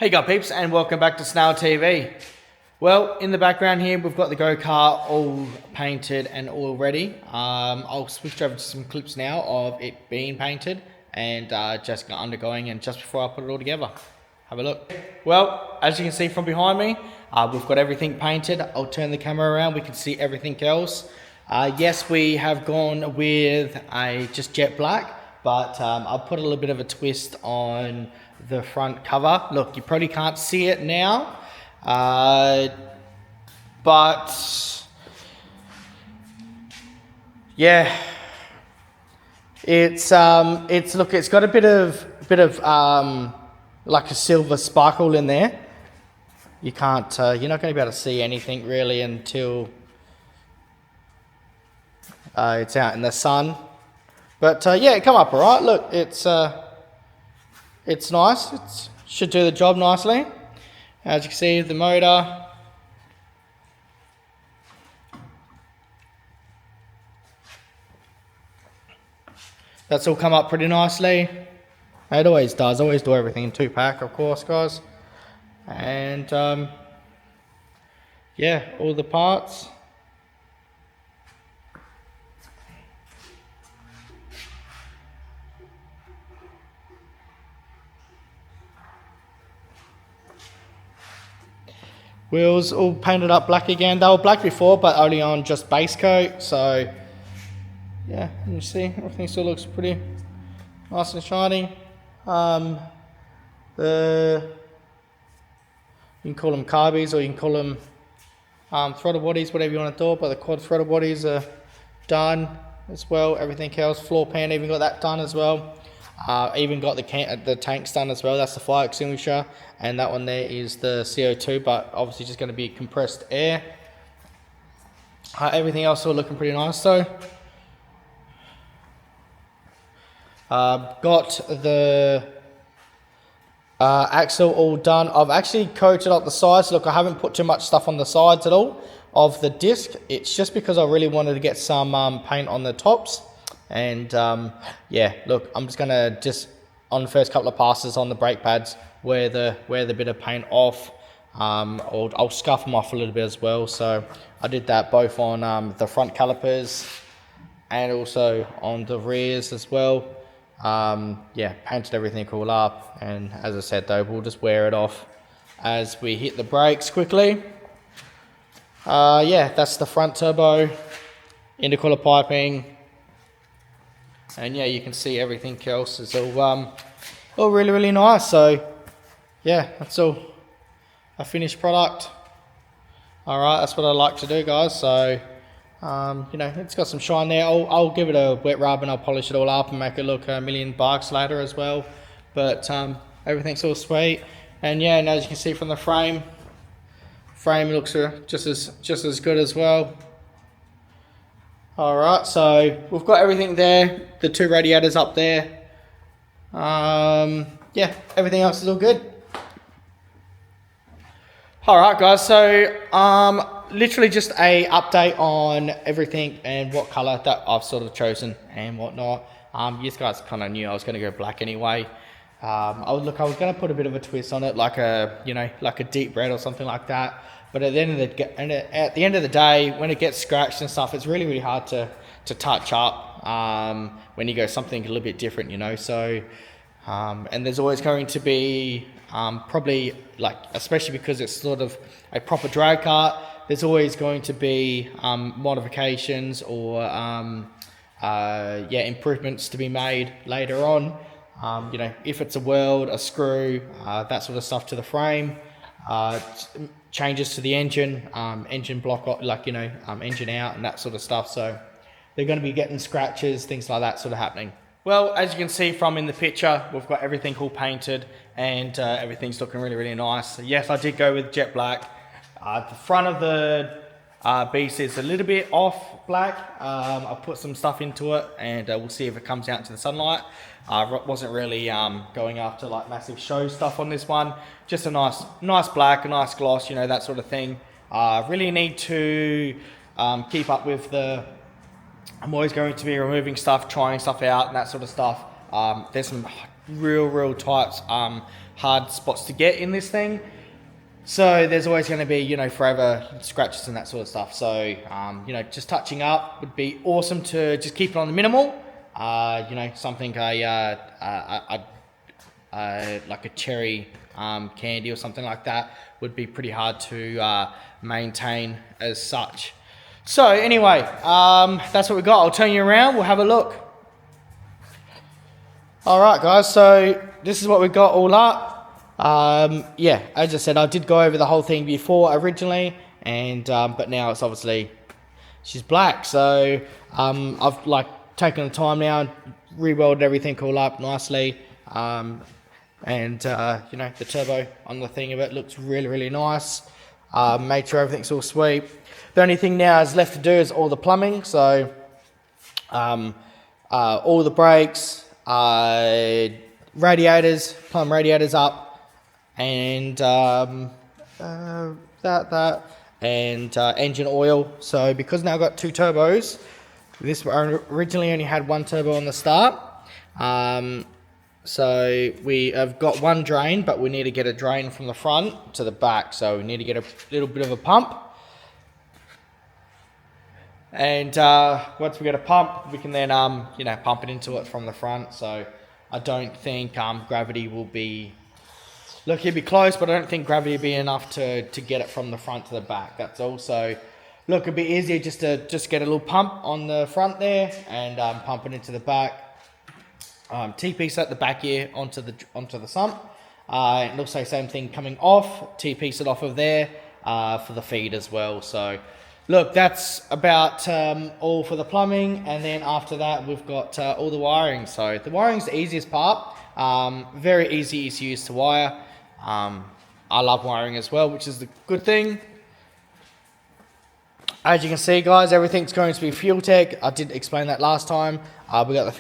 Hey guys peeps, and welcome back to Snail TV. Well, in the background here we've got the go-kart all painted and all ready. I'll switch over to some clips now of it being painted and just undergoing, and just before I put it all together. Have a look. Well, as you can see from behind me, we've got everything painted. I'll turn the camera around, we can see everything else. Yes, we have gone with a just jet black, but I'll put a little bit of a twist on the front cover. Look, you probably can't see it now, but yeah, it's look, it's got a bit of like a silver sparkle in there. You can't, you're not going to be able to see anything really until it's out in the sun. But yeah, it come up all right. Look, it's nice. It should do the job nicely. As you can see, the motor. That's all come up pretty nicely. It always does. Always do everything in 2-pack, of course, guys. And yeah, all the parts. Wheels all painted up black again. They were black before, but only on just base coat. So yeah, you see everything still looks pretty nice and shiny. You can call them carbies, or you can call them throttle bodies, whatever you want to do. But the quad throttle bodies are done as well. Everything else, floor pan, even got that done as well. Even got the tanks done as well. That's the fire extinguisher, and that one there is the CO2, but obviously just going to be compressed air. Everything else all looking pretty nice though. Got the axle all done. I've actually coated up the sides. Look, I haven't put too much stuff on the sides at all of the disc. It's just because I really wanted to get some paint on the tops. And yeah, look, I'm just gonna on the first couple of passes on the brake pads wear the bit of paint off. I'll scuff them off a little bit as well. So I did that both on the front calipers and also on the rears as well. Yeah, painted everything all up, and as I said though, we'll just wear it off as we hit the brakes quickly. Yeah, that's the front turbo, intercooler piping. And yeah, you can see everything else is all really nice. So yeah, that's all a finished product. All right, that's what I like to do, guys. So you know, it's got some shine there. I'll give it a wet rub and I'll polish it all up and make it look $1 million later as well. But everything's all sweet. And yeah, and as you can see from the frame looks just as good as well. Alright, so we've got everything there, the 2 radiators up there. Yeah, everything else is all good. Alright guys, so literally just a update on everything and what colour that I've sort of chosen and whatnot. You guys kind of knew I was going to go black anyway. I was going to put a bit of a twist on it, like a deep red or something like that. But at the end of the day, when it gets scratched and stuff, it's really hard to touch up when you go something a little bit different, you know. So and there's always going to be probably, like, especially because it's sort of a proper drag kart, there's always going to be modifications or yeah, improvements to be made later on. You know, if it's a weld, a screw, that sort of stuff to the frame. Changes to the engine, engine block, like, you know, engine out and that sort of stuff. So they're going to be getting scratches, things like that sort of happening. Well, as you can see from in the picture, we've got everything all painted and everything's looking really nice. Yes, I did go with jet black. The front of the beast is a little bit off black. I put some stuff into it and we'll see if it comes out into the sunlight. I wasn't really going after like massive show stuff on this one. Just a nice black, a nice gloss, you know, that sort of thing. Really need to keep up with I'm always going to be removing stuff, trying stuff out and that sort of stuff. There's some real tight hard spots to get in this thing. So there's always going to be, you know, forever scratches and that sort of stuff. So, you know, just touching up would be awesome to just keep it on the minimal. You know, something like a cherry candy or something like that would be pretty hard to maintain as such. So anyway, that's what we got. I'll turn you around. We'll have a look. All right, guys. So this is what we got all up. Yeah, as I said, I did go over the whole thing before originally, and but now it's obviously she's black. So I've like taken the time now, re-welded everything all up nicely, and you know, the turbo on the thing of it looks really nice. Made sure everything's all sweet. The only thing now is left to do is all the plumbing. So all the brakes, radiators, plumb radiators up. And engine oil. So because now I've got 2 turbos, this originally only had 1 turbo on the start. So we have got 1 drain, but we need to get a drain from the front to the back. So we need to get a little bit of a pump. And once we get a pump, we can then you know, pump it into it from the front. So I don't think gravity will be. Look, it'd be close, but I don't think gravity would be enough to get it from the front to the back. That's all. So, look, it'd be easier just to get a little pump on the front there and pump it into the back. T-piece at the back here onto the sump. And also same thing coming off. T-piece it off of there for the feed as well. So, look, that's about all for the plumbing. And then after that, we've got all the wiring. So, the wiring's the easiest part. Very easy to use to wire. I love wiring as well, which is the good thing. As you can see, guys, everything's going to be Fuel-Tech. I did explain that last time. We got the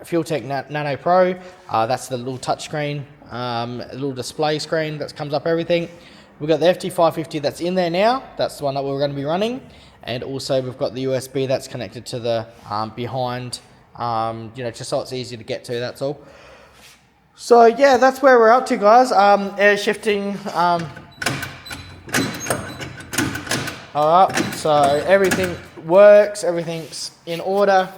Fuel-Tech Nano Pro. That's the little touch screen, little display screen that comes up everything. We've got the FT550 that's in there now. That's the one that we're going to be running. And also we've got the USB that's connected to the behind, you know, just so it's easy to get to, that's all. So yeah, that's where we're up to, guys. Air shifting. Alright, so everything works, everything's in order.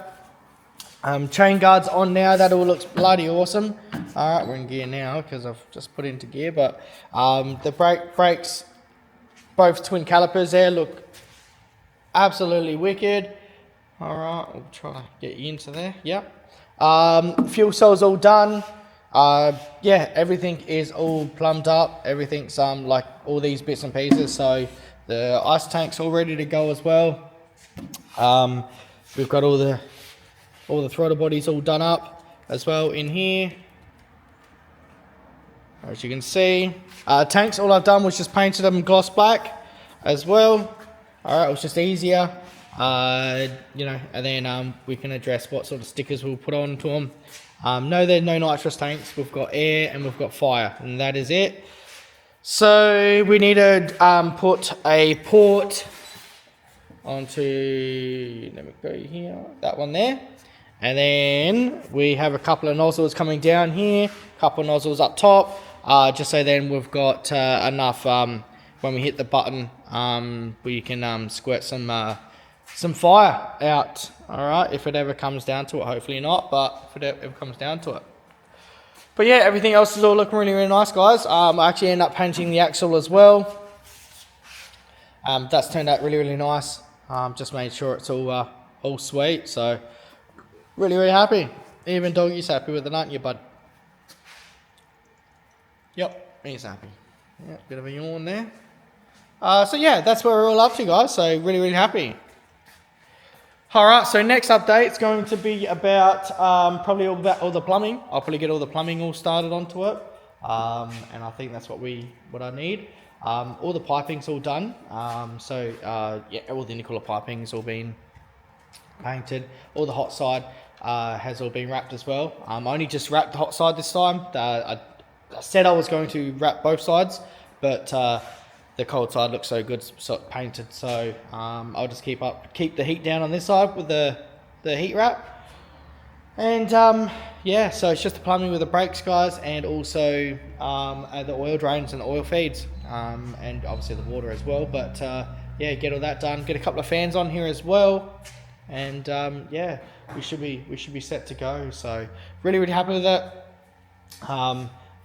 Chain guards on now, that all looks bloody awesome. Alright, we're in gear now because I've just put into gear, but the brakes, both twin calipers there, look absolutely wicked. Alright, we'll try to get you into there. Yep. Fuel cell's all done. Yeah, everything is all plumbed up. Everything's like all these bits and pieces. So the ice tank's all ready to go as well. We've got all the throttle bodies all done up as well in here. As you can see, tanks, all I've done was just painted them gloss black as well. Alright, it was just easier. You know, and then we can address what sort of stickers we'll put onto them. No, there's no nitrous tanks. We've got air and we've got fire, and that is it. So we need to put a port onto, let me go here, that one there. And then we have a couple of nozzles coming down here, a couple of nozzles up top, just so then we've got enough, when we hit the button, we can squirt some fire out. All right, if it ever comes down to it, hopefully not, but if it ever comes down to it. But yeah, everything else is all looking really nice, guys. I actually end up painting the axle as well. That's turned out really nice. Just made sure it's all sweet. So really happy. Even Doggy's happy with it, aren't you, bud? Yep, he's happy. Yeah, bit of a yawn there. So yeah, that's where we're all up to, guys. So really happy. Alright, so next update's going to be about probably all the plumbing. I'll probably get all the plumbing all started onto it. And I think that's what I need. All the piping's all done. Yeah, all the Nikola piping's all been painted. All the hot side has all been wrapped as well. I only just wrapped the hot side this time. I said I was going to wrap both sides, but the cold side looks so good, so painted. So I'll just keep the heat down on this side with the heat wrap. And yeah, so it's just the plumbing with the brakes, guys, and also the oil drains and the oil feeds, and obviously the water as well. But yeah, get all that done. Get a couple of fans on here as well, and yeah, we should be set to go. So really happy with it.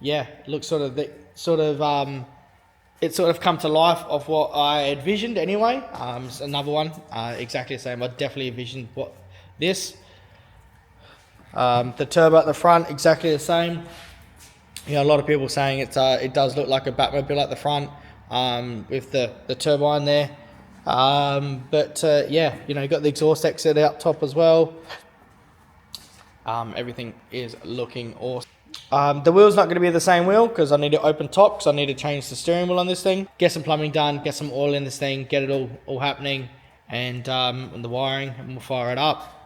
Yeah, it looks it sort of come to life of what I envisioned anyway. It's another one, exactly the same. I definitely envisioned what this. The turbo at the front, exactly the same. You know, a lot of people saying it does look like a Batmobile at the front, with the turbine there. But yeah, you know, you got the exhaust exit up top as well. Everything is looking awesome. The wheel's not going to be the same wheel because I need to open top, because I need to change the steering wheel on this thing. Get some plumbing done, get some oil in this thing, get it all happening, and the wiring, and we'll fire it up.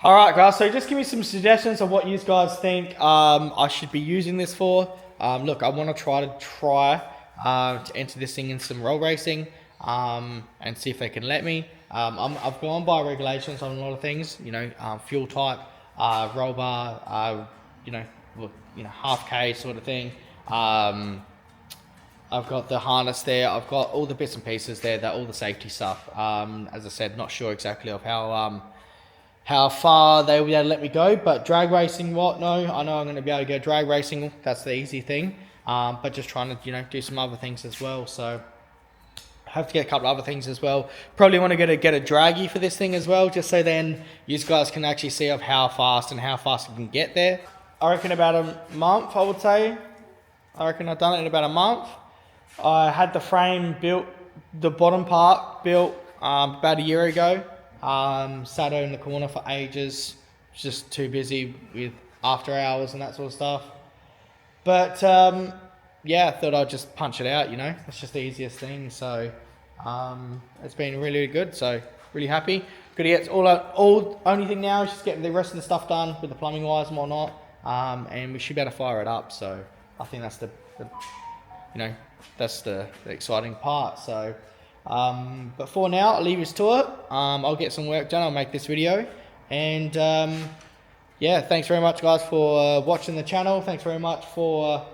All right, guys, so just give me some suggestions of what you guys think I should be using this for. Look, I want to try to enter this thing in some roll racing, and see if they can let me. I've gone by regulations on a lot of things, you know, fuel type, roll bar, you know, half K sort of thing. I've got the harness there. I've got all the bits and pieces there, all the safety stuff. As I said, not sure exactly of how far they will be able to let me go, but drag racing, no, I know I'm going to be able to go drag racing. That's the easy thing. But just trying to, you know, do some other things as well. So I have to get a couple of other things as well. Probably want to get a draggy for this thing as well, just so then you guys can actually see of how fast you can get there. I reckon about a month, I would say. I reckon I've done it in about a month. I had the frame built, the bottom part built about a year ago. Sat in the corner for ages, just too busy with after hours and that sort of stuff. But yeah, I thought I'd just punch it out, you know, it's just the easiest thing. So it's been really good, so really happy. Gonna get only thing now is just getting the rest of the stuff done with the plumbing wires and whatnot, and we should be able to fire it up. So I think that's the exciting part. So but for now, I'll leave you to it. I'll get some work done. I'll make this video, and yeah, thanks very much, guys, for watching the channel. Thanks very much for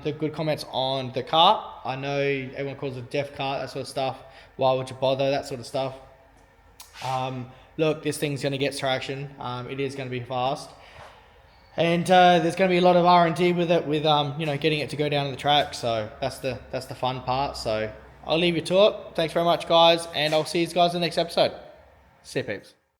the good comments on the cart. I know everyone calls it a deaf cart, that sort of stuff. Why would you bother, that sort of stuff? Look, this thing's going to get traction. It is going to be fast, and there's going to be a lot of R&D with it, with you know, getting it to go down to the track. So that's the fun part. So I'll leave you to it. Thanks very much, guys, and I'll see you guys in the next episode. See you, peeps.